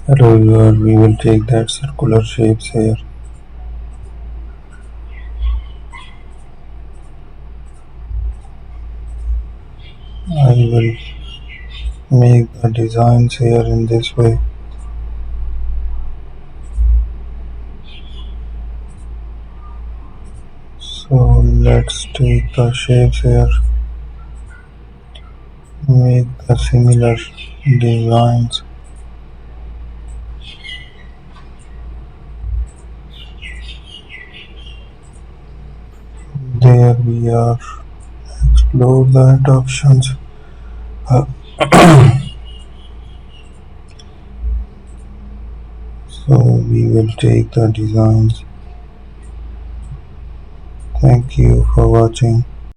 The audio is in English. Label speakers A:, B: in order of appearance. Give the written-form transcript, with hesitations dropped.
A: Hello everyone, we will take that circular shapes here. I will make the designs here in this way. So let's take the shapes here, make the similar designs. There we are. Explore that options. Uh, so we will take the designs. Thank you for watching.